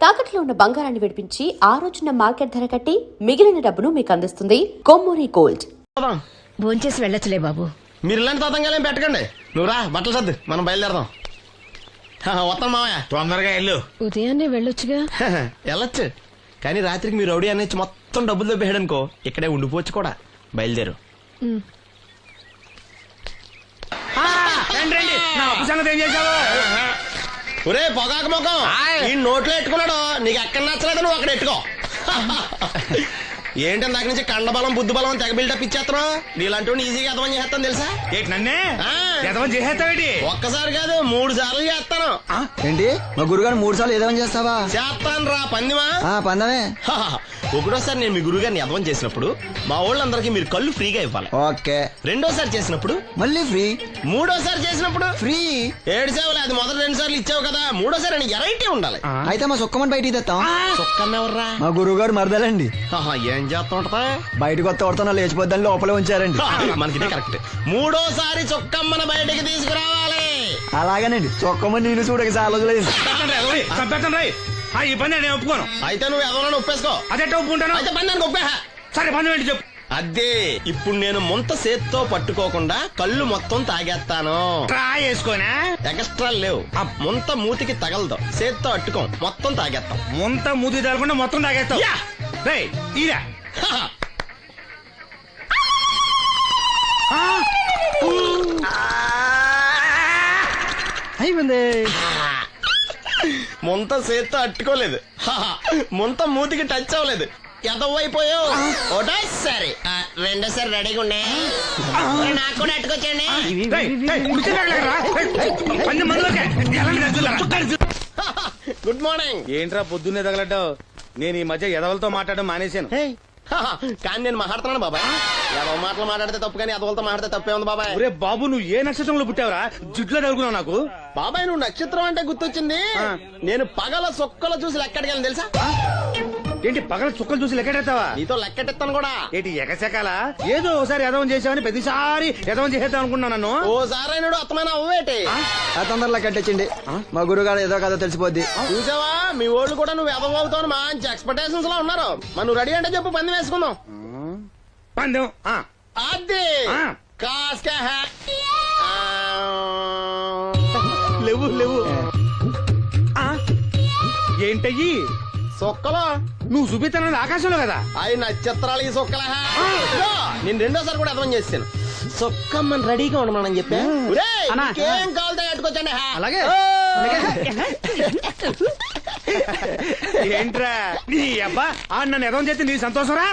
తాకట్లో ఉన్న బంగారాన్ని విడిపించి ఆ రోజున మార్కెట్ ధర కట్టి మిగిలిన డబ్బును మీకు అందిస్తుంది కొమ్మూరి గోల్డ్. భోంచేసి వెళ్ళొచ్చులే బాబు. మీరు ఇలాంటి తతంగాలేం పెట్టకండి. నువ్వు రా, బట్టలు సర్దు, మనం బయలుదేరదాం. వస్తాం మావయ్య, తొందరగా వెళ్ళు. ఉదయాన్నే వెళ్ళొచ్చుగా. వెళ్ళొచ్చు, కానీ రాత్రికి మీరు రౌడీ అనేది మొత్తం డబ్బులు దొబ్బేయడనుకో ఇక్కడే ఉండిపోవచ్చు కూడా. బయలుదేరు. రండి, నా అప్పు సంగతి ఏం చేశావు? ఒరే పొగాకు ముఖం, ఈ నోట్లో ఎట్టుకున్నాడు. నీకు ఎక్కడ నచ్చలేదు, నువ్వు అక్కడ ఎట్టుకో. ఏంటి దాని నుంచి కండబలం బుద్ధి బలం తెగ బిల్డప్ ఇచ్చేస్తున్నావు. నీలాంటి ఈజీగా ఎదవం చేస్తాను తెలుసా? ఏంటి నన్నే ఎదవం చేసేస్తావేటి? ఒక్కసారి కాదు 3 సార్లు చేస్తాను. ఏంటి మా గురుగారు 3 సార్లు ఎదవం చేస్తావా? చేస్తాను రా పందిమా. పందమే. ఒకటోసారి నేను మీ గురువు గారిని ఎదవం చేసినప్పుడు మా వాళ్ళందరికీ మీరు కళ్ళు ఫ్రీగా ఇవ్వాలి. ఓకే. రెండోసారి చేసినప్పుడు మళ్ళీ ఫ్రీ. మూడోసారి చేసినప్పుడు ఫ్రీ. 7 సేవలు. అది మొదటి 2 సార్లు ఇచ్చావు కదా, మూడోసారి ఎరైటీ ఉండాలి. అయితే మా సుక్కమని బయటికి తెస్తాం. చొక్కన్నెవర్రా? మా గురువు గారు మరదలండి. ఏం చేస్తా ఉంటదా? బయటకు వస్తే కొడతా లేచిపోద్దని లోపలే ఉంచారండి. మనకి కరెక్ట్. మూడోసారి చొక్కమ్మన బయటికి తీసుకురావాలి. అలాగేనండి. చొక్కమని నేను చూడక చాలా లేదు. ఈ పని నేను ఒప్పుకోను. అయితే నువ్వు ఎవరైనా ఒప్పేసుకో. అదే ఒప్పుకుంటాను. అయితే పని దానికి ఒప్పేహ. సరే పని ఏంటి చెప్పు. అదే ఇప్పుడు నేను ముంత చేత్తో పట్టుకోకుండా కళ్ళు మొత్తం తాగేస్తాను. ట్రై చేసుకోనా? ఎక్స్ట్రా లేవు. ముంత మూతికి తగలదు, చేత్తో అట్టుకోం, మొత్తం తాగేస్తాం. ముంత మూతి తగలకుండా మొత్తం తాగేస్తావు. ఇదా అయిపోయింది. ముంత చేత్తో అట్టుకోలేదు, ముంత మూతికి టచ్ అవ్వలేదు, ఎదవైపోయావు. ఒకటోసారి రెండోసారి రెడీగా ఉండే. నాకు కూడా అట్టుకొచ్చండి. Good morning. ఏంట్రా పొద్దున్నే తగలడ్డావు? నేను ఈ మధ్య ఎదవలతో మాట్లాడడం మానేశాను. కానీ నేను మాట్లాడుతున్నాను బాబాయ్. ఎదవ మాటలు మాట్లాడితే తప్పు, కానీ ఎదవలతో మాట్లాడితే తప్పే ఉంది బాబాయ్. ఒరే బాబు, నువ్వు ఏ నక్షత్రంలో పుట్టావురా? జుట్లో తగులుకున్నావు నాకు. బాబాయ్ నువ్వు నక్షత్రం అంటే గుర్తొచ్చింది. నేను పగల సొక్కలు చూసి లెక్కడికెళ్ళను తెలుసా? ఏంటి పగల చుక్కలు చూసి లెక్కెడతావా? నీతో లెక్కెట్టిస్తాను కూడా. ఏంటి ఎగసెకాల? ఏదో ఒకసారి ఎదవం చేసావని ప్రతిసారి ఎదవం చేసేద్దాం అనుకున్నాను నన్ను. ఓసారి నువ్వు అత్తమైన అవ్వేటి. తొందరలో కట్టించండి. మా గురుగారు ఏదో కదా తెలిసిపోద్ది. చూసావా, మీ వాళ్ళు కూడా నువ్వు ఎదవ అవుతావు మంచి ఎక్స్పెక్టేషన్స్ లో ఉన్నారు. మరి నువ్వు రెడీ అంటే చెప్పు, పందెం వేసుకుందాం. పందెం అది కాస్క లేవు లేవు. ఏంటయ్యి సొక్కలో నువ్వు చూపిస్తానది ఆకాశంలో కదా? అవి నక్షత్రాలు ఈ సొక్కల. నేను రెండోసారి కూడా అర్థం చేస్తాను. సొక్కమ్మని రెడీగా ఉండమని చెప్పా. ఏం కావాలి కట్టుకోవచ్చండి. అలాగే. ఏంట్రా నీ అబ్బా నన్ను ఎదవం చేస్తే నీ సంతోషరా?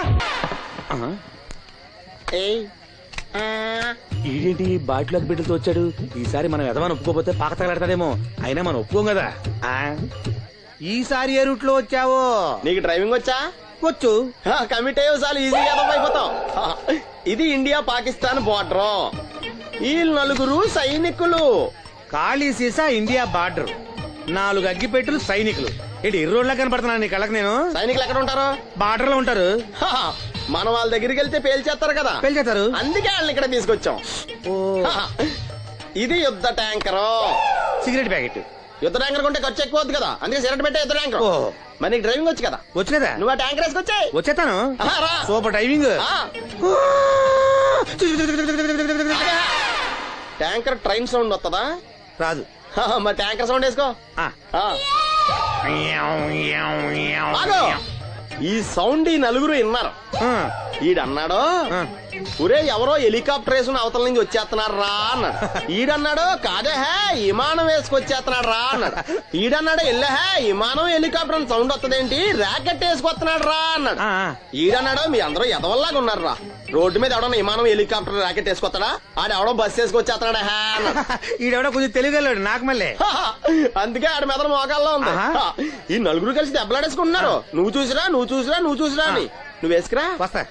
ఏంటి బాటిలోకి బిడ్డలతో వచ్చాడు? ఈసారి మనం ఎదవని ఒప్పుకోపోతే పాక తగలాడతాడేమో. అయినా మనం ఒప్పుకోం కదా. ఈసారి ఏ రూట్ లో వచ్చావో? నీకు డ్రైవింగ్ వచ్చా? వచ్చు. కమిట్ అయ్యే సార్లు ఈజీగా అయిపోతాం. ఇది ఇండియా పాకిస్తాన్ బోర్డర్. ఈ 4 సైనికులు. ఖాళీ సీసా ఇండియా బార్డర్, 4 అగ్గిపెట్టులు సైనికులు. ఏంటి ఎర్రోడ్లా కనపడుతున్నా నీ కళ్ళకి నేను? సైనికులు ఎక్కడ ఉంటారు? బార్డర్ లో ఉంటారు. మనం వాళ్ళ దగ్గరికి వెళ్తే పేల్చేస్తారు కదా. పేల్చేస్తారు. అందుకే వాళ్ళని ఇక్కడ తీసుకొచ్చాం. ఇది యుద్ధ ట్యాంకర్. Cigarette packet. యుద్ధ ట్యాంకర్ కొంటే ఖర్చు ఎక్కువ అవుతుంది కదా, అందుకే సిగరెట్ పెట్టే యుద్ధ ట్యాంకర్. మరి నీకు డ్రైవింగ్ వచ్చు కదా? వచ్చు కదా. నువ్వు ఆ ట్యాంకర్ వేసుకొచ్చాయి. వచ్చేస్తాను. Super driving. Tanker train sound వస్తుందా? రాదు. మరి ట్యాంకర్ సౌండ్ వేసుకో. ఈ సౌండ్ ఈ 4 విన్నారు. ఈడన్నాడు, ఒరే ఎవరో హెలికాప్టర్ వేసుకుని అవతల నుంచి వచ్చేస్తున్నాడు రా అన్నాడు. ఈడన్నాడు, కాదే విమానం వేసుకొచ్చేస్తున్నాడు రా అన్నాడు. ఈడన్నాడు, ఎల్లహే విమానం హెలికాప్టర్ అని సౌండ్ వస్తుందేంటి, ర్యాకెట్ వేసుకొస్తున్నాడు రా అన్నాడు. ఈడన్నాడు, మీ అందరూ ఎదవల్లాగా ఉన్నారు రా, రోడ్డు మీద ఎవడన్నా విమానం హెలికాప్టర్ ర్యాకెట్ వేసుకొస్తాడా? ఆడెవడో బస్సు వేసుకొచ్చేస్తున్నాడా అన్నాడు. ఈడెవడో కొంచెం తెలియగలడు నాకు మళ్ళీ. అందుకే ఆడ మీద మోకాల్లో ఉంది. ఈ 4 కలిసి దెబ్బలాడేసుకుంటున్నారు. నువ్వు చూసిరా అని. నువ్వు వేసుకురా. వస్తా.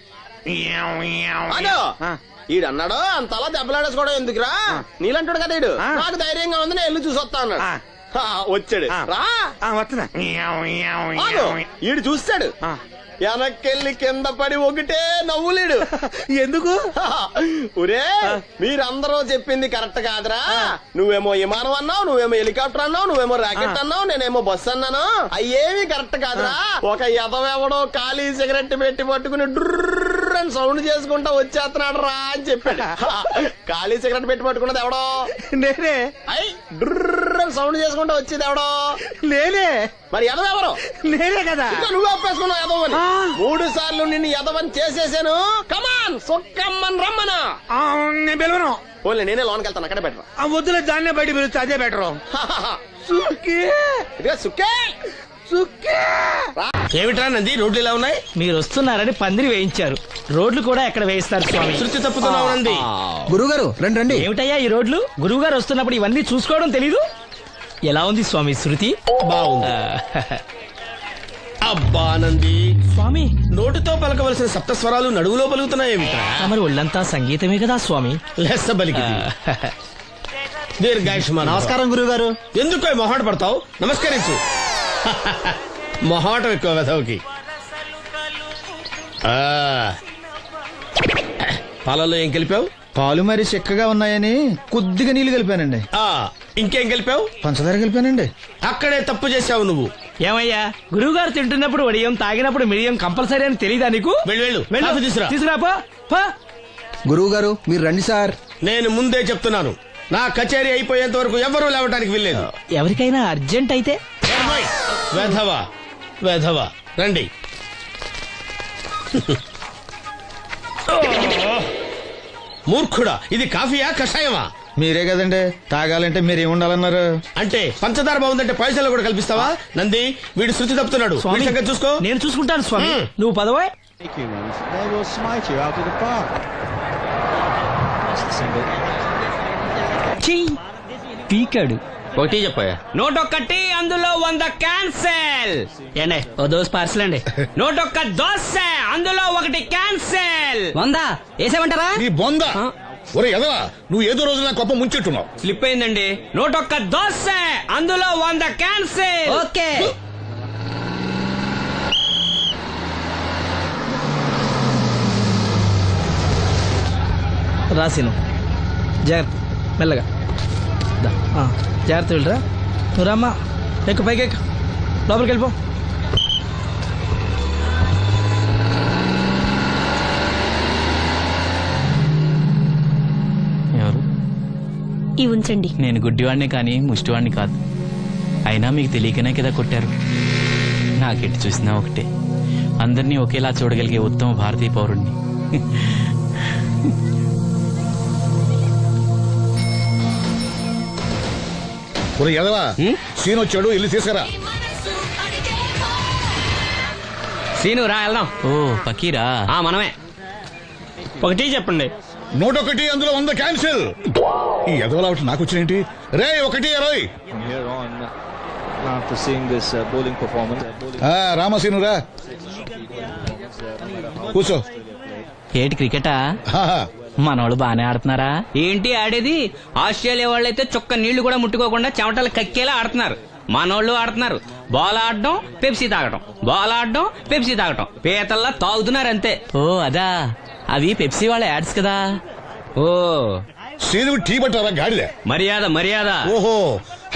ఈడన్నాడు, అంతలా దెబ్బలాడేసుకోవడం ఎందుకురా, నీలంటాడు కదా ఈడు. నాకు ధైర్యంగా ఉంది, నేను వెళ్ళి చూసొస్తా అన్నాడు. వచ్చాడు రా. వస్తున్నా. ఈడు చూస్తాడు, వెనక్కెళ్ళి కింద పడి ఒకటే నవ్వులేడు. ఎందుకు? ఒరే మీరందరూ చెప్పింది కరెక్ట్ కాదురా. నువ్వేమో విమానం అన్నావు, నువ్వేమో హెలికాప్టర్ అన్నావు, నువ్వేమో రాకెట్ అన్నావు, నేనేమో బస్సు అన్నాను. అయ్యేమి కరెక్ట్ కాదురా. ఒక ఎదవెవడో ఖాళీ సిగరెట్ పెట్టి పట్టుకుని డ్రర్ అని సౌండ్ చేసుకుంటా వచ్చేస్తున్నాడు రా అని చెప్పాడు. ఖాళీ సిగరెట్ పెట్టి పట్టుకున్నది ఎవడో? నేనే. అయ్ డ్రర్ అని సౌండ్ చేసుకుంటా వచ్చేది ఎవడో? నేనే. మరి ఎదవెవరు? నేనే కదా. ఇంకా నువ్వు ఒప్పేసుకున్నావు ఎదవని. 3 సార్లు నిన్ను ఎదవని చేసేసాను. కమాన్ సొక్కమ్మని రమ్మనా. నేను పిలవను. ఓన్లీ నేనే లోన్కి వెళ్తాను, అక్కడే బెటర్. ఆ వద్దులే, దాన్నే బయట పిలుస్తా, అదే బెటరు. ఇదిగా సుక్కే సుక్కే. ఏమిట్రా నంది, రోడ్లు ఇలా ఉన్నాయి? మీరు వస్తున్నారని పందిరి వేయించారు. రోడ్లు కూడా ఎక్కడ వేయిస్తారు స్వామి. శృతి తప్పుతున్నావు నంది. గురుగారు రండి రండి. ఏమిటయ్యా ఈ రోడ్లు? గురువు గారు వస్తున్నప్పుడు ఇవన్నీ చూసుకోవడం తెలీదు? ఎలా ఉంది స్వామి శృతి? బాగుంది. అబ్బా నంది, స్వామి నోటితో పలకవలసిన సప్తస్వరాలు నడువులో పలుకుతున్నాయేమిట్రా? మరి ఒళ్ళంతా సంగీతమే కదా స్వామి. లెస్స బలికి దీర్ఘాయుష్మాన్. నమస్కారం గురుగారు. ఎందుకు మొహాట పడతావు? నమస్కరించు. మొహాటం ఎక్కువ వెధవుకి. పాలలో ఏం కలిపావు? పాలు మరి చిక్కగా ఉన్నాయని కొద్దిగా నీళ్లు కలిపానండి. ఇంకేం కలిపావు? పంచదార కలిపానండి. అక్కడే తప్పు చేసావు నువ్వు. ఏమయ్యా, గురువు గారు తింటున్నప్పుడు వడియం, తాగినప్పుడు మిడియం కంపల్సరీ అని తెలీదా నీకు? వెళ్ళు కాఫీ తీసురా. తీసుకురాపో. గురువు గారు మీరు రండి సార్. నేను ముందే చెప్తున్నాను, నా కచేరీ అయిపోయేంత వరకు ఎవరూ లేవటానికి వెళ్ళలేదు. ఎవరికైనా అర్జెంట్ అయితే వెధవా వెధవా రండి. మూర్ఖుడా, ఇది కాఫీయా కషాయమా? మీరే కదండి తాగాలంటే మీరేముండాలన్నారు? అంటే పంచదార బాగుందంటే పైసలు కూడా కల్పిస్తావా? నంది, వీడు శృతి తప్పుతున్నాడు. స్వామి, వీడి సంగతి చూసుకో. నేను చూసుకుంటాను స్వామి. నువ్వు పదవే. They will smite you out of the park. That's the single. పీకాడు. ఒకటి చెప్పాయా? 101 అందులో 100 క్యాన్సెల్. ఏండే ఓ దోస్ పార్సల్ అండి. 101 దోశ అందులో 1 క్యాన్సెల్. 100 వేసేమంటారా? నీ బొంద. ఒరే ఎదవా, నువ్వు ఏదో రోజు నా కొప్ప ముంచెట్టున్నావు. స్లిప్ అయిందండి. 101 దోశ అందులో 100 క్యాన్సెల్. ఓకే. రాసిను జాగ్రత్త, మెల్లగా జాగ్రత్త వెళ్ళరా. నువ్వు రామ్మా, ఎక్కు పైకి ఎక్కు, లోపలికి వెళ్ళిపో. ఎవరు? ఈ ఉంచండి. నేను గుడ్డివాడిని కానీ ముష్టివాడిని కాదు. అయినా మీకు తెలియకనే కదా కొట్టారు. నాకెట్టి చూసినా ఒకటే, అందరినీ ఒకేలా చూడగలిగే ఉత్తమ భారతీయ పౌరుణ్ణి. ఒరే ఎదవా, సీన్ వచ్చాడు, ఇల్లు తీసుకురా. సీను రా వెళ్దాం. ఓ పకీరా, మనమే. ఒకటి చెప్పండి. 101 అందులో 100 క్యాన్సిల్. ఈ ఎదవలా ఒకటి నాకు వచ్చినేంటి? రే 1-20. From here on, after seeing this bowling performance, రామసీను రా, కూర్చో. ఏటి క్రికెటా? ఆహా. మనోళ్ళు బానే ఆడుతున్నారా? ఏంటి ఆడేది? ఆస్ట్రేలియా వాళ్ళైతే చొక్క నీళ్లు కూడా ముట్టుకోకుండా చెమటలు కక్కేలా ఆడుతున్నారు. మనోళ్ళు ఆడుతున్నారు బాల్ ఆడడం, పెప్సీ తాగటం, బాల్ ఆడడం, పెప్సీ తాగటం, పీతల్లా తాగుతున్నారు అంతే. ఓ అదా, అవి పెప్సీ వాళ్ళ యాడ్స్ కదా. ఓ సీను టీ పట్టారా గాడిద? మర్యాద మర్యాద. ఓహో,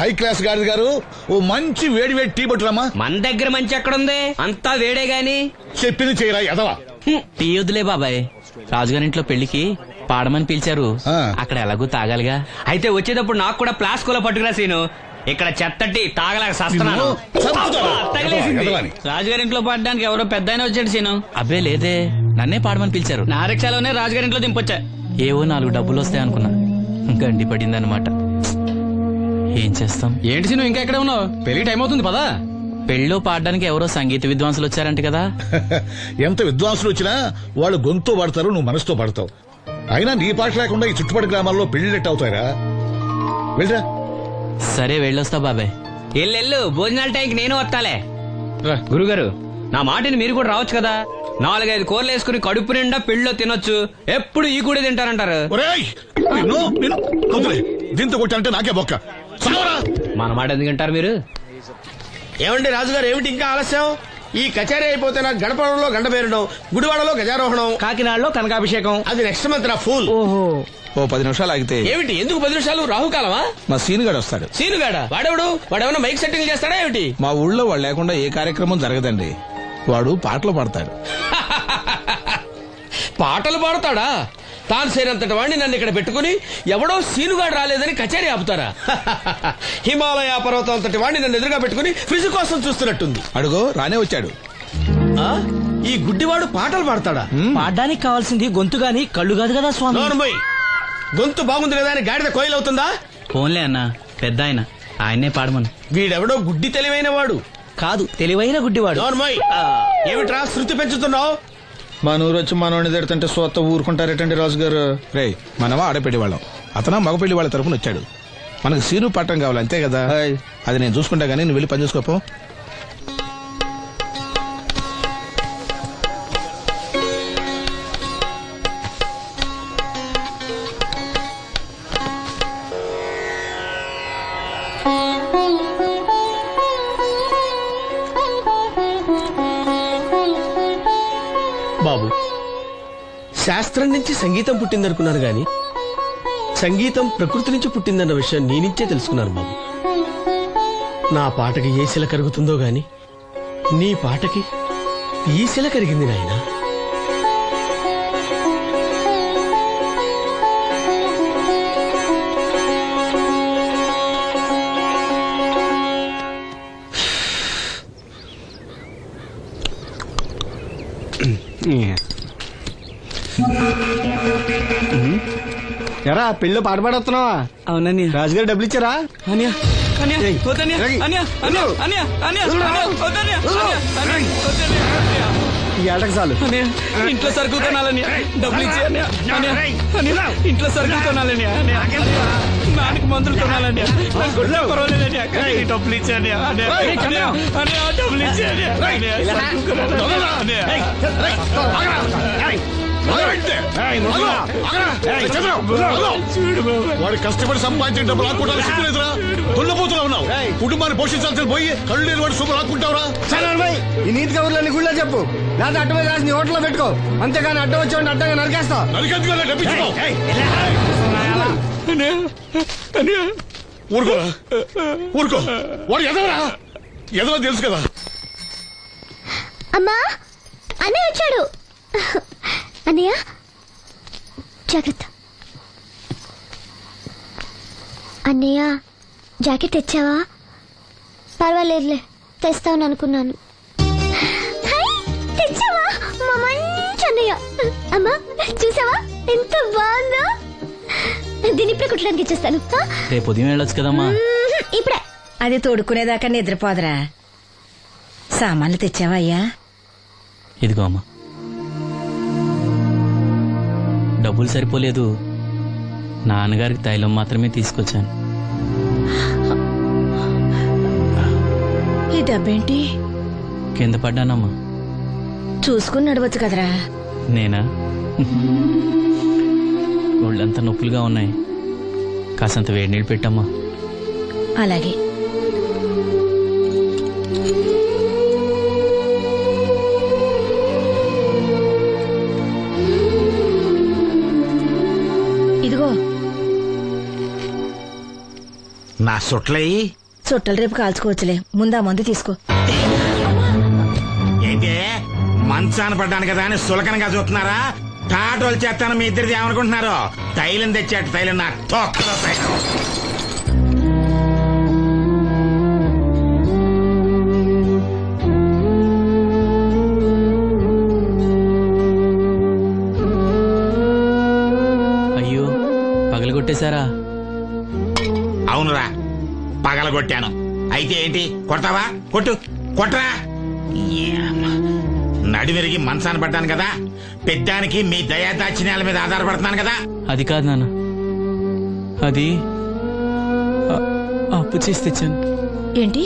హై క్లాస్ గాడిద గారు, ఓ మంచి వేడి వేడి టీ పట్టురామా. మన దగ్గర మంచి ఎక్కడుంది? అంతా వేడే గాని. చెప్పింది చేయరా ఎదవా. టీ వద్దులే బాబాయ్, రాజుగారింట్లో పెళ్లికి పాడమని పిలిచారు. అక్కడ ఎలాగూ తాగాలిగా. అయితే వచ్చేటప్పుడు నాకు కూడా ప్లాస్కోలో పట్టుకురా సీను. ఇక్కడ చెత్తటి తాగలేక సస్తున్నాను. చంపుతారా? తగిలేసింది. ఎదవాని. రాజుగారింట్లో పడడానికి ఎవరో పెద్ద ఆయన వచ్చాడు సీను. అబ్బే లేదే, నన్నే పాడమని పిలిచారు. నా రిక్షాలోనే రాజుగారింట్లో దింపొచ్చా. ఏవో 4 డబ్బులు వస్తాయనుకున్నా, గండి పడిందనమాట. ఏం చేస్తాం? ఏంటి సీను ఇంకా ఎక్కడ ఉన్నావు? పెళ్లి టైం అవుతుంది పదా. పెళ్ళిలో పాడడానికి ఎవరో సంగీత విద్వాంసులు వచ్చారంట కదా. ఎంత విద్వాంసులు వచ్చినా వాళ్ళు గొంతు పడతారు, నువ్వు మనసుతో పడతావు. అయినా నీ పాట లేకుండా ఈ చుట్టుపక్కల గ్రామాల్లో పెళ్లిళ్ళెట్ అవుతాయిరా. వెళ్ళరా. సరే వెళ్ళొస్తా బాబాయ్. ఎల్లెళ్ళు, భోజనాల టైంకి నేను వస్తాలే. గురుగారు, నా మాటిని మీరు కూడా రావచ్చు కదా. 4-5 కూరలు వేసుకుని కడుపు నిండా పెళ్ళిలో తినొచ్చు. ఎప్పుడు ఈ కూడా తింటారంటారు. ఒరేయ్, నిన్ను వదిలే. దీంతో కొట్టాలంటే నాకే బొక్క. చావరా. మన మాట ఎందుకు తింటారు మీరు? ఏమండి రాజుగారు, ఏమిటి ఇంకా ఆలస్యం? ఈ కచేరీ అయిపోతే నాకు గణపవరంలో గండ పేరడం, గుడివాడలో గజారోహణం, కాకినాడలో కనకాభిషేకం. అది నెక్స్ట్ మంత్ నా ఫూల్. ఓహో, ఓ 10 నిమిషాలు ఆగితే ఏమిటి ఎందుకు 10 నిమిషాలు? రాహుకాలమా? మా సీనుగాడు వస్తాడు. సీనుగాడా? వాడేమన్నా మైక్ సెట్టింగ్ చేస్తాడా ఏమిటి? మా ఊళ్ళో వాడు లేకుండా ఏ కార్యక్రమం జరగదండి. వాడు పాటలు పాడతాడు. పాటలు పాడతాడా? తాను సేనంతటి వాడిని నన్ను ఇక్కడ పెట్టుకుని ఎవడో సీనుగాడు రాలేదని కచేరీ ఆపుతారా? హిమాలయ పర్వతం అంతటి వాడిని నన్ను ఎదురుగా పెట్టుకుని ఫ్రిజ్ కోసం చూస్తున్నట్టుంది. అడుగో రానే వచ్చాడు. ఆ? ఈ గుడ్డివాడు పాటలు పాడతాడా? పాడడానికి కావాల్సింది గొంతు గాని కళ్ళు కాదు కదా స్వామి. నోర్మోయ్, గొంతు బాగుంది కదా అని గాడిద కోయిలవుతుందా? ఫోన్లే అన్న, పెద్ద ఆయన, ఆయన్నే పాడమను. వీడెవడో గుడ్డి తెలివైన వాడు. కాదు, తెలివైన గుడ్డివాడు. నోర్మోయ్, ఏమిట్రా శృతి పెంచుతున్నావు? మన ఊరు వచ్చి మనోడిని తిడుతుంటే సొత్త ఊరుకుంటారేటండి రాజు గారు. రే, మనమా ఆడపెళ్లి వాళ్ళం, అతను మగపెళ్లి వాళ్ళ తరపున వచ్చాడు. మనకు సీను పట్టం కావాలి అంతే కదా. అది నేను చూసుకుంటా గానీ నువ్వు వెళ్ళి పని చూసుకోపో. బాబు, శాస్త్రం నుంచి సంగీతం పుట్టిందనుకున్నాను గాని సంగీతం ప్రకృతి నుంచి పుట్టిందన్న విషయం నీ నుంచే తెలుసుకున్నాను బాబు. నా పాటకి ఏ శిల కరుగుతుందో గాని నీ పాటకి ఈ శిల కరిగింది నాయనా. ఎరా పెళ్ళి పాట పాడుతున్నావా? అవునని రాజుగారు డబ్బులు ఇచ్చారా? ఈ ఏటకు చాలు. ఇంట్లో సరుకులు కొనాలని డబ్బులు ఇచ్చి ఇంట్లో సరుకులు కొనాలని నాన్నకి మందులు కొనాలని పర్వాలేదని డబ్బులు ఇచ్చాను డబ్బులు ఇచ్చాను. వాడు కష్టపడి సంపాదించిన డబ్బు రాకుండా సిగ్గులేదురా? దున్నపోతున్నా ఉన్నావు. కుటుంబాన్ని పోషించాల్సిన పోయి కళ్ళు లేని వాడు శుభ్రం రాకుంటావురా? ఈ నీతి కబుర్లన్నీ గుళ్ళో చెప్పు, లేదా అడ్డమే రాసి నీ హోటల్లో పెట్టుకో. అంతేగాని అడ్డం వచ్చేవాడిని అడ్డంగా నరికేస్తా. నరికెందుకు డబ్బించుకో. ఊరుకోరా, ఊరుకో. వాడు ఎదవరా? ఎదవో తెలుసు కదా. అమ్మా, అన్నయ్య వచ్చాడు. అన్నయ్య జాగ్రత్త. అన్నయ్య జాకెట్ తెచ్చావా? పర్వాలేదులే, తెస్తావని అనుకున్నాను. తెచ్చావా? మా మంచి అన్నయ్య. అమ్మా చూసావా ఎంత బాగుందో? దీన్ని ఇప్పుడే కుట్టడానికి ఇచ్చేస్తాను. రేపు ఉదయం వెళ్ళొచ్చు కదమ్మా. ఇప్పుడే. అది తోడుకునేదాకా నిద్రపోదరా. సామాన్లు తెచ్చావా అయ్యా? ఇదిగో అమ్మా. డబ్బులు సరిపోలేదు, నాన్నగారికి తైలం మాత్రమే తీసుకొచ్చాను. ఈ దెబ్బేంటి? కింద పడ్డానమ్మా. చూసుకుని నడవచ్చు కదరా. నేనా? ఒళ్ళంతా నొప్పులుగా ఉన్నాయి, కాసంత వేడి నీళ్ళు పెట్టమ్మా. అలాగే. ఇదిగో నా సొట్లయి చుట్టలు రేపు కాల్చుకోవచ్చులే, ముందా మందు తీసుకో. ఏంటి మంచాన పడ్డాను కదా అని సులకనగా చూస్తున్నారా? టాటోలు చేస్తాను మీ ఇద్దరిది ఏమనుకుంటున్నారు? తైలం తెచ్చాడు, తైలం నా తొక్కలో తైలం. అయ్యో, పగలగొట్టేశారా? అవునురా, పగలగొట్టాను. అయితే ఏంటి, కొడతావా? కొట్టు, కొట్టరా. నడివిరిగి మంచాన పడ్డాను కదా, పెద్దానికి మీ దయాదాక్షిణ్యాల మీద ఆధారపడుతున్నాను కదా. అది కాదు నాన్న, అది అప్పు చేసి తెచ్చాను. ఏంటి,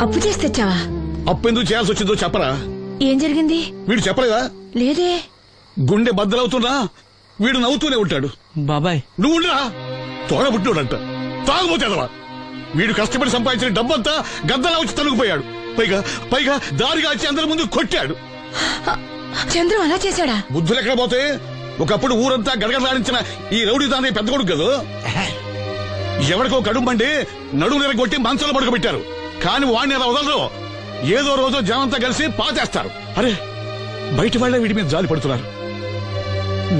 అప్పు చేసి తెచ్చావా? అప్పు ఎందుకు చేయాల్సి వచ్చిందో చెప్పరా? ఏం జరిగింది? వీడు చెప్పలేదా? లేదే. గుండె బద్దలవుతున్నా వీడు నవ్వుతూనే ఉంటాడు. బాబాయ్, నువ్వు ఉండరా? తోడబుట్టినోడంట, తాగుపోతేదవా. వీడు కష్టపడి సంపాదించిన డబ్బంతా గద్దలా వచ్చి తనుకుపోయాడు. పైగా పైగా దారిగా వచ్చి అందరి ముందు కొట్టాడు. చంద్రం అలా చేశాడా? బుద్ధులు ఎక్కడ పోతే ఒకప్పుడు ఊరంతా గడగడలాడించిన ఈ రౌడీ తానే పెద్ద కొడుకు కదా. ఎవరికో కడుంబండి నడుము నిరగొట్టి మంచంలో పడుకోబెట్టారు. కానీ వాడిని అలా వదలరు. ఏదో రోజు జనంతా కలిసి పాతేస్తారు. అరే బయట వాళ్ళే వీడి మీద జాలి పడుతున్నారు.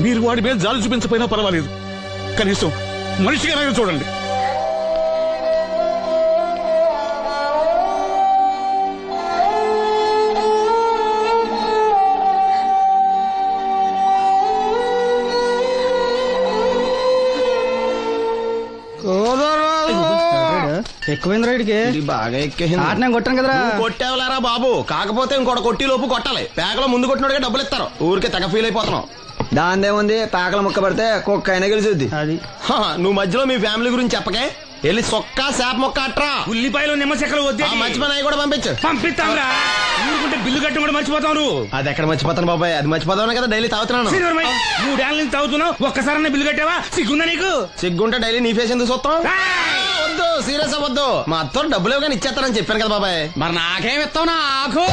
మీరు వాడి మీద జాలి చూపించకపోయినా పర్వాలేదు, కనీసం మనిషిగా చూడండి. ఎక్కువైంది రైడ్కి బాగా ఎక్కేసింది. ఆటనే కొట్టాను కదరా. కొట్టేవలేరా బాబు, కాకపోతే ఇంకోటి కొట్టి లోపు కొట్టాలి. పేకలో ముందు కొట్టినోడిగా డబ్బులు ఇస్తారు. ఊరికే తెగ ఫీల్ అయిపోతున్నావు. దాందేముంది, పేకల ముక్క పడితే కుక్క అయినా గెలిచుద్ది. అది నువ్వు మధ్యలో మీ ఫ్యామిలీ గురించి చెప్పకే. వెళ్ళి సొక్క శాప మొక్క అట్రా. ఉల్లిపాయలు నిమ్మచెక్కలు వద్దే. మర్చిపోయినా కూడా పంపించు. పంపిస్తాంరా. ఊరుకుంటే బిల్లు కట్టడం కూడా మర్చిపోతావు నువ్వు. అది ఎక్కడ మర్చిపోతాను బాబాయ్, అది మర్చిపోతాను కదా డైలీ తాగుతున్నాను. 3 ఏళ్ళ నుంచి తాగుతున్నావు, ఒక్కసారి బిల్లు కట్టావా? సిగ్గుందా నీకు? సిగ్గుంటే డైలీ నీ ఫేస్ ఎందుకు చూస్తాం? వద్దు, సీరియస్ అవ్వద్దు. మా అత్త డబ్బులు ఇవ్వగానే ఇచ్చేస్తానని చెప్పాను కదా బాబాయ్. మరి నాకేం ఇస్తావు నాకు?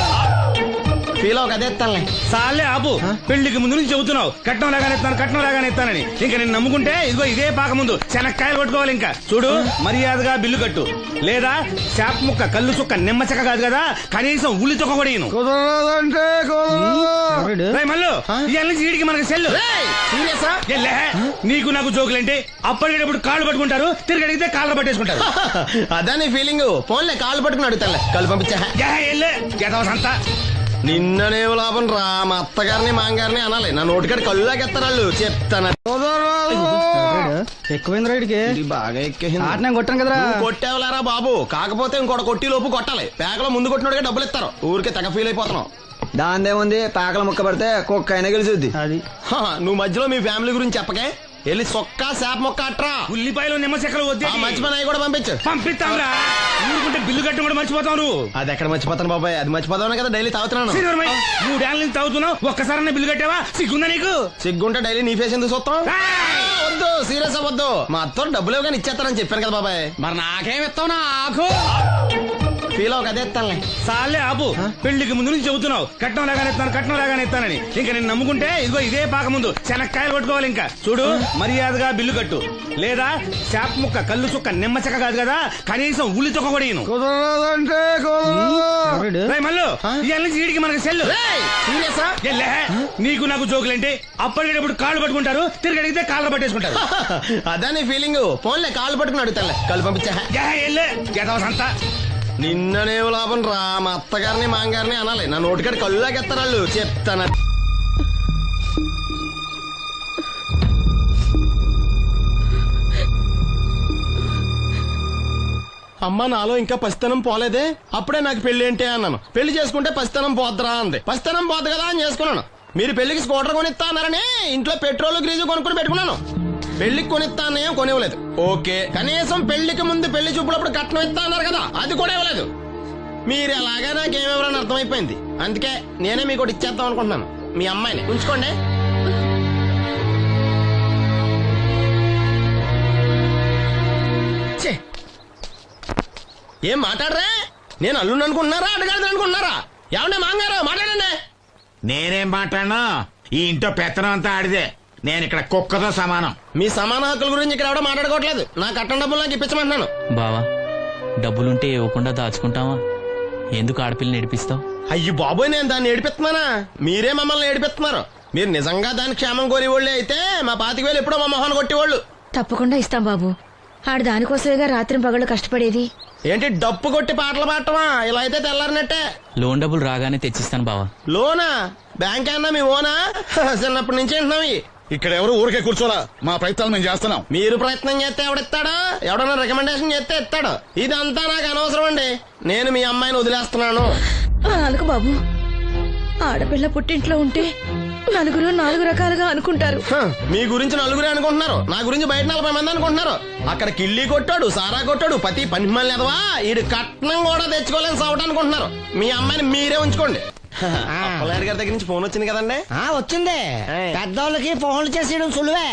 ఫీల్ అవ్వక అదే ఇస్తానులే. సాలే ఆపు. పెళ్లికి ముందు నుంచి చెబుతున్నావు కట్నం లాగానే ఇస్తాను, కట్నం లాగానే ఇస్తానని. ఇంకా నేను నమ్ముకుంటే ఇదిగో ఇదే పాక ముందు శనక్కాయలు కొట్టుకోవాలి. ఇంకా చూడు, మర్యాదగా బిల్లు కట్టు, లేదా చేప ముక్క కళ్ళు చుక్క నిమ్మ చెక్క కాదు కదా, కనీసం ఉల్లి తొక్క కూడా ఇయ్యను. మళ్ళీ ఇవాళ నుంచి వీడికి మనకి సెల్లు. ఎల్లే, నీకు నాకు జోకులంటే అప్పటికేటప్పుడు కాళ్ళు పట్టుకుంటారు, తిరిగి అడిగితే కాళ్ళు పట్టేసుకుంటారు. అదే నీ ఫీలింగ్. ఫోన్లే కాళ్ళు పట్టుకుని అడుగుతానులే. కాళ్ళు పంపించా. సంతా నిన్ననే లాభం రా. మా అత్తగారిని మాంగారిని అనాలి. నా నోటికాడ కళ్ళులాగెత్తారు వాళ్ళు. చెప్తాను. ఎక్కువైంది రైడ్కి బాగా ఎక్కేసింది. ఆటనే కొట్టాను కదరా. కొట్టేవలేరా బాబు, కాకపోతే ఇంకోటి కొట్టి లోపు కొట్టాలి. పేకలో ముందు కొట్టినోడిగా డబ్బులు ఇస్తారు. ఊరికే తెగ ఫీల్ అయిపోతున్నావు. దాందేముంది, పేకల ముక్క పడితే కుక్క అయినా గెలిచుద్ది. అది నువ్వు మధ్యలో మీ ఫ్యామిలీ గురించి చెప్పకే. వెళ్ళి సొక్క శాప మొక్క అట్రా. ఉల్లిపాయలు నిమ్మచెక్కలు వద్దే. మర్చిపోయినా కూడా పంపించు. పంపిస్తాంరా. ఊరుకుంటే బిల్లు కట్టడం కూడా మర్చిపోతావు నువ్వు. అది ఎక్కడ మర్చిపోతాను బాబాయ్, అది మర్చిపోతావు కదా డైలీ తాగుతున్నాను. 3 ఏళ్ళ నుంచి తాగుతున్నావు, ఒక్కసారి బిల్లు కట్టావా? సిగ్గుందా నీకు? సిగ్గుంటే డైలీ నీ ఫేస్ ఎందుకు చూస్తాం? వద్దు, సీరియస్ అవ్వద్దు. మా అత్త డబ్బులు ఇవ్వగానే ఇచ్చేస్తానని చెప్పాను కదా బాబాయ్. మరి నాకేం ఇస్తావు నాకు? ఫీల్ అవ్వక అదే ఇస్తానులే. సాలే ఆపు. పెళ్లికి ముందు నుంచి చెబుతున్నావు కట్నం లాగానే ఇస్తాను, కట్నం లాగానే ఇస్తానని. ఇంకా నేను నమ్ముకుంటే ఇదిగో ఇదే పాక ముందు శనక్కాయలు కొట్టుకోవాలి. ఇంకా చూడు, మర్యాదగా బిల్లు కట్టు, లేదా చేప ముక్క కళ్ళు చుక్క నిమ్మ చెక్క కాదు కదా, కనీసం ఉల్లి తొక్క కూడా ఇయ్యను. మళ్ళీ ఇవాళ నుంచి వీడికి మనకి సెల్లు. ఎల్లే, నీకు నాకు జోకులంటే అప్పటికేటప్పుడు కాళ్ళు పట్టుకుంటారు, తిరిగి అడిగితే కాళ్ళు పట్టేసుకుంటారు. అదే నీ ఫీలింగ్. ఫోన్లే కాళ్ళు పట్టుకుని అడుగుతానులే. కాళ్ళు పంపించా. సంతా నిన్ననే లాభం రా. మా అత్తగారిని మాంగారిని అనాలి. నా నోటికాడ కళ్ళులాగెత్తారు వాళ్ళు. చెప్తాను. అమ్మ నాలో ఇంకా పసితనం పోలేదే. అప్పుడే నాకు పెళ్లి ఏంటి అన్నాను. పెళ్లి చేసుకుంటే పసితనం పోద్దురా అంది. పసితనం పోద్దు కదా అని చేసుకున్నాను. మీరు పెళ్లికి స్కూటర్ కొనిస్తా అన్నారని ఇంట్లో పెట్రోల్ గ్రీజు కొనుక్కుని పెట్టుకున్నాను. పెళ్లికి కొనిస్తా అన్నయ్యం కొనివ్వలేదు. ఓకే, కనీసం పెళ్లికి ముందు పెళ్లి చూపులప్పుడు కట్నం ఇస్తా అన్నారు కదా, అది కూడా ఇవ్వలేదు. మీరు ఎలాగా నాకేమెవరని అర్థమైపోయింది. అందుకే నేనే మీకు ఒకటి ఇచ్చేద్దాం అనుకుంటున్నాను. మీ అమ్మాయిని ఉంచుకోండి. ఏం మాట్లాడరా? నేను అల్లుండి అనుకుంటున్నారా, అడగాలి అనుకుంటున్నారా? ఏమన్నా మాంగారు మాట్లాడండి. నేనేం మాట్లాడను, ఈ ఇంట్లో పెత్తనం అంతా ఆడిదే. నేను ఇక్కడ కుక్కతో సమానం. మీ సమాన హక్కుల గురించి ఇక్కడ ఎవడో మాట్లాడుకోవట్లేదు. నా కట్టం డబ్బులు నాకు ఇప్పించమంటున్నాను. బావా, డబ్బులుంటే ఇవ్వకుండా దాచుకుంటావా? ఎందుకు ఆడపిల్లని ఏడిపిస్తావు? అయ్యి బాబోయ్, నేను దాన్ని ఏడిపిస్తున్నానా? మీరే మమ్మల్ని ఏడిపిస్తున్నారు. మీరు నిజంగా దాని క్షేమం కోరేవాళ్ళే అయితే మా 25,000 ఎప్పుడో మా మొహాన్ని కొట్టేవాళ్ళు. తప్పకుండా ఇస్తాం బాబు. ఆడు దానికోసమేగా రాత్రి పగళ్ళు కష్టపడేది. ఏంటి డప్పు కొట్టి పాటలు పాడటమా? ఇలా అయితే తెల్లారినట్టే. లోన్ డబ్బులు రాగానే తెచ్చిస్తాను బావా. లోనా? బ్యాంక్ అన్నా మీ ఓనా? చిన్నప్పటి నుంచి వింటున్నావి. ఇక్కడ ఎవరు ఊరికే కూర్చోరా. మా ప్రయత్నాలు మేము చేస్తున్నాం. మీరు ప్రయత్నం చేస్తే ఎవడిస్తాడా? ఎవడన్నా రికమెండేషన్ చేస్తే ఇస్తాడు. ఇదంతా నాకు అనవసరం అండి. నేను మీ అమ్మాయిని వదిలేస్తున్నాను. అనుకు బాబు, ఆడపిల్ల పుట్టింట్లో ఉంటే నలుగురు 4 రకాలుగా అనుకుంటారు. మీ గురించి నలుగురే అనుకుంటున్నారు, నా గురించి బయట 40 మంది అనుకుంటున్నారు. అక్కడ కిళ్ళి కొట్టాడు, సారా కొట్టాడు, పతి పని మళ్ళీ ఎదవా ఈడు కట్నం కూడా తెచ్చుకోలేని సవట అనుకుంటున్నారు. మీ అమ్మాయిని మీరే ఉంచుకోండి. అప్పలనాయుడు గారి దగ్గర నుంచి ఫోన్ వచ్చింది కదండి. వచ్చింది. పెద్దోళ్ళకి ఫోన్లు చేసేయడం సులువే,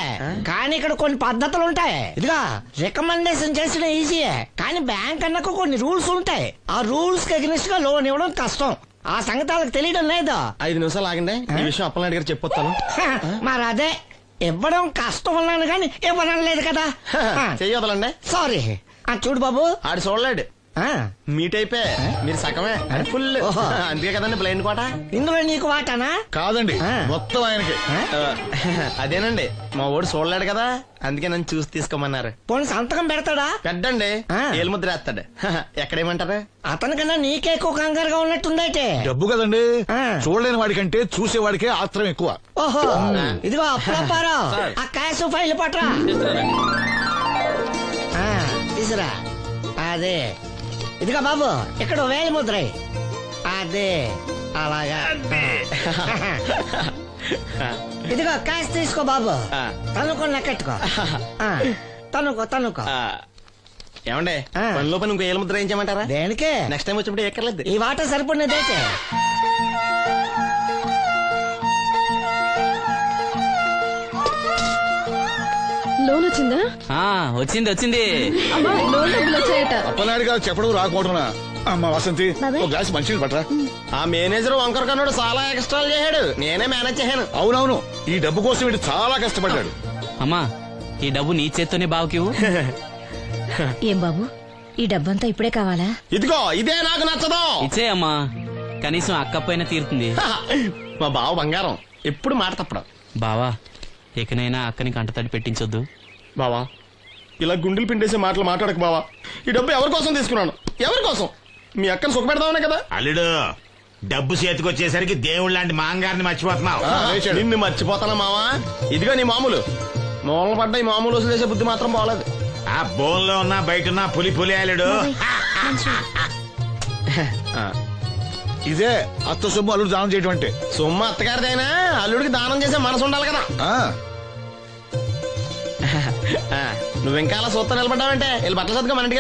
కానీ ఇక్కడ కొన్ని పద్ధతులు ఉంటాయి. ఇదిగా రికమెండేషన్ చేసిన ఈజీయే, కానీ బ్యాంక్ అన్నకు కొన్ని రూల్స్ ఉంటాయి. ఆ రూల్స్ కి అగ్నిస్ట్ గా లోన్ ఇవ్వడం కష్టం. ఆ సంగతి వాళ్ళకి తెలియడం లేదు. 5 నిమిషాలు ఆగండి, ఈ విషయం అప్పలనాయుడు గారు చెప్పొస్తాను. మరి అదే ఇవ్వడం కష్టం అన్నాను కానీ ఇవ్వడం లేదు కదా. చెయ్యొదలండి. సారీ. చూడు బాబు, ఆడు చూడలేడు, మీట్ అయిపోయి మీరు సగమే ఫుల్. అందుకే కదండి బ్లైండ్ కోట. ఇందులో నీకు వాటానా? కాదండి, మొత్తం ఆయనకి. అదేనండి, మా ఓడు చూడలేడు కదా, అందుకే నన్ను చూసి తీసుకోమన్నారు. పోనీ సంతకం పెడతాడా? పెద్దండి, ఏలు ముద్ర వేస్తాడు. ఎక్కడేమంటారు? అతనికన్నా నీకే ఎక్కువ కంగారుగా ఉన్నట్టుందైతే. డబ్బు కదండి, చూడలేని వాడికంటే చూసేవాడికే ఆత్రం ఎక్కువ. ఓహో, ఇదిగో అప్పుడప్పారావు, ఆ క్యాష్ ఫైల్ పట్రా. తీసురా. అదే, ఇదిగో బాబు, ఇక్కడ వేలి ముద్ర. అదే, అలాగా. ఇదిగో క్యాష్ తీసుకో బాబు, తనుకో లెక్కెట్టుకో. తనుకో. ఏమండే, పనిలో పని ఇంకో ఏలు ముద్ర ఏం చేయమంటారా? దేనికే? నెక్స్ట్ టైం వచ్చినప్పుడు ఎక్కర్లేదు. ఈ వాట సరిపడినదైతే. లోన్ వచ్చిందా? వచ్చింది. అమ్మా, లోన్ డబ్బులు వచ్చాయట. అప్పలనాయుడు గారు చెప్పడం రాకపోవడం. అమ్మ వసంతి, ఒక గ్లాస్ మంచినీళ్ళు పట్టరా. ఆ మేనేజర్ వంకర కన్నాడు, చాలా ఎక్స్ట్రాలు చేశాడు, నేనే మేనేజ్ చేశాను. అవునవును, ఈ డబ్బు కోసం వీడు చాలా కష్టపడ్డాడు. అమ్మా, ఈ డబ్బు నీ చేత్తోనే బావుకివు. ఏం బాబు, ఈ డబ్బంతా ఇప్పుడే కావాలా? ఇదిగో ఇదే నాకు నచ్చదు. ఇచ్చే అమ్మా, కనీసం అక్కపైన తీరుతుంది. మా బావ బంగారం, ఎప్పుడు మాట తప్పడం. బావా, ఇకనైనా అక్కని కంటతడి పెట్టించొద్దు. బావా, ఇలా గుండెలు పిండేసే మాటలు మాట్లాడక బావా. ఈ డబ్బు ఎవరి కోసం తీసుకున్నాను? ఎవరి కోసం? మీ అక్కను సుఖ పెడదామనే కదా. అల్లుడు, డబ్బు చేతికొచ్చేసరికి దేవుడు లాంటి మాంగారిని మర్చిపోతున్నావు. నిన్ను మర్చిపోతానా మావా? ఇదిగో నీ మామూలు మూలన పడ్డ ఈ మామూలు వసూలు చేసే బుద్ధి మాత్రం బాగలేదు. ఆ బోన్లో ఉన్నా బయట ఉన్నా పులి అల్లుడు. ఇదే అత్త సొమ్ము అల్లుడు దానం చేయడం అంటే. సొమ్ము అత్తగారిదైనా అల్లుడికి దానం చేసే మనసు ఉండాలి కదా. నువ్వు ఇంకా అలా సూత్రం నిలబడ్డావంటే వీళ్ళు బట్టల సత్తుగా మన ఇంటికి